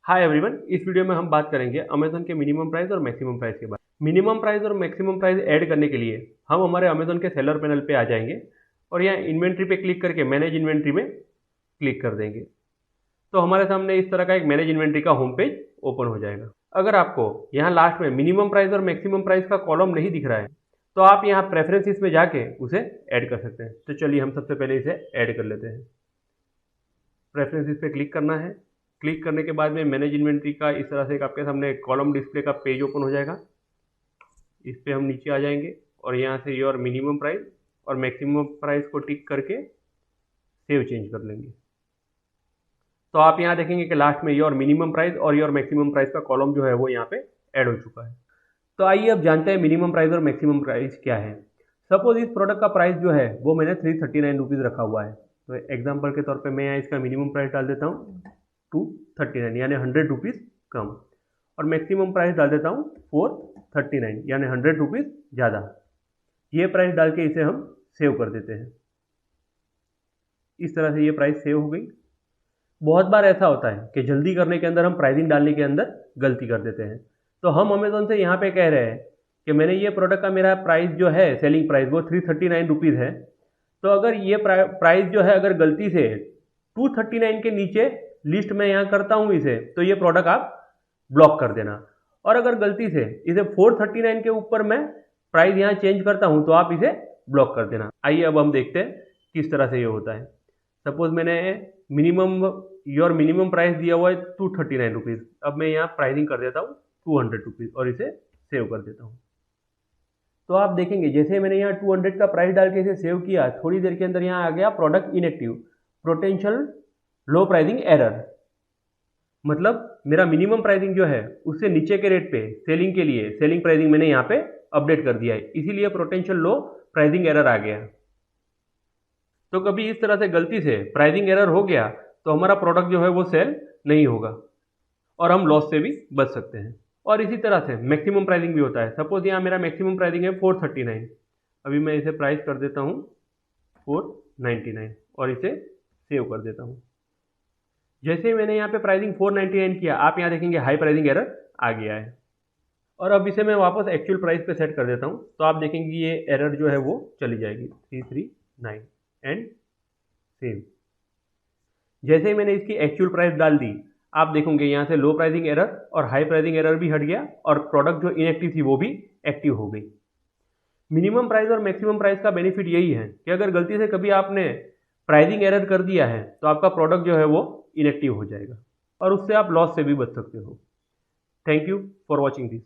Hi everyone, इस video में हम बात करेंगे अमेजन के मिनिमम प्राइस और मैक्सिमम प्राइस के बारे में। मिनिमम प्राइस और मैक्सिमम प्राइस ऐड करने के लिए हम हमारे अमेजन के सेलर पैनल पे आ जाएंगे और यहाँ इन्वेंट्री पे क्लिक करके मैनेज इन्वेंट्री में क्लिक कर देंगे तो हमारे सामने इस तरह का एक मैनेज इन्वेंट्री का होम पेज ओपन हो जाएगा। अगर आपको यहाँ लास्ट में मिनिमम प्राइस और मैक्सिमम प्राइस का कॉलम नहीं दिख रहा है तो आप यहाँ प्रेफरेंसेस में जाके उसे ऐड कर सकते हैं। तो चलिए हम सबसे पहले इसे ऐड कर लेते हैं। प्रेफरेंसेस पे क्लिक करना है। क्लिक करने के बाद में मैनेज इन्वेंट्री का इस तरह से एक आपके सामने कॉलम डिस्प्ले का पेज ओपन हो जाएगा। इस पे हम नीचे आ जाएंगे और यहाँ से योर मिनिमम प्राइस और मैक्सिमम प्राइस को टिक करके सेव चेंज कर लेंगे। तो आप यहाँ देखेंगे कि लास्ट में योर मिनिमम प्राइस और योर मैक्सिमम प्राइस का कॉलम जो है वो यहाँ पे ऐड हो चुका है। तो आइए अब जानते हैं मिनिमम प्राइस और मैक्सिमम प्राइस क्या है। सपोज इस प्रोडक्ट का प्राइस जो है वो मैंने 339 रुपीज़ रखा हुआ है। तो एग्जाम्पल के तौर पर मैं यहाँ इसका मिनिमम प्राइस डाल देता हूँ 239 यानी 100 रुपीज़ कम, और मैक्सिमम प्राइस डाल देता हूँ 439 यानी 100 रुपीज़ ज़्यादा। ये प्राइस डाल के इसे हम सेव कर देते हैं। इस तरह से ये प्राइस सेव हो गई। बहुत बार ऐसा होता है कि जल्दी करने के अंदर हम प्राइसिंग डालने के अंदर गलती कर देते हैं। तो हम अमेजोन से यहाँ पे कह रहे हैं कि मैंने ये प्रोडक्ट का मेरा प्राइस जो है सेलिंग प्राइस वो 339 रुपीज़ है। तो अगर ये प्राइस जो है अगर गलती से 239 के नीचे लिस्ट में यहाँ करता हूँ इसे, तो ये प्रोडक्ट आप ब्लॉक कर देना। और अगर गलती से इसे 439 के ऊपर मैं प्राइस यहाँ चेंज करता हूँ तो आप इसे ब्लॉक कर देना। आइए अब हम देखते हैं किस तरह से ये होता है। सपोज मैंने योर मिनिमम प्राइस दिया हुआ है 239 रुपीज़। अब मैं यहाँ प्राइसिंग कर देता हूँ 200 रुपीज़ और इसे सेव कर देता हूँ। तो आप देखेंगे जैसे मैंने यहाँ 200 का प्राइस डाल के इसे सेव किया, थोड़ी देर के अंदर यहाँ आ गया product inactive, potential low pricing error. मतलब मेरा मिनिमम प्राइसिंग जो है उससे नीचे के रेट पे सेलिंग के लिए सेलिंग प्राइसिंग मैंने यहाँ पे अपडेट कर दिया है, इसीलिए पोटेंशियल लो प्राइसिंग एरर आ गया। तो कभी इस तरह से गलती से प्राइसिंग एरर हो गया तो हमारा प्रोडक्ट जो है वो सेल नहीं होगा और हम लॉस से भी बच सकते हैं। और इसी तरह से मैक्सिमम प्राइसिंग भी होता है। सपोज यहाँ मेरा मैक्सिमम प्राइसिंग है 439, अभी मैं इसे प्राइस कर देता हूँ 499 और इसे सेव कर देता हूँ। जैसे ही मैंने यहाँ पे प्राइसिंग 499 किया, आप यहाँ देखेंगे हाई प्राइसिंग एरर आ गया है। और अब इसे मैं वापस एक्चुअल प्राइस पे सेट कर देता हूँ तो आप देखेंगे ये एरर जो है वो चली जाएगी 339 एंड सेव। जैसे ही मैंने इसकी एक्चुअल प्राइस डाल दी, आप देखोगे यहाँ से लो प्राइसिंग एरर और हाई प्राइसिंग एरर भी हट गया और प्रोडक्ट जो इनएक्टिव थी वो भी एक्टिव हो गई। मिनिमम प्राइस और मैक्सिमम प्राइस का बेनिफिट यही है कि अगर गलती से कभी आपने प्राइसिंग एरर कर दिया है तो आपका प्रोडक्ट जो है वो इनएक्टिव हो जाएगा और उससे आप लॉस से भी बच सकते हो। Thank you for watching this.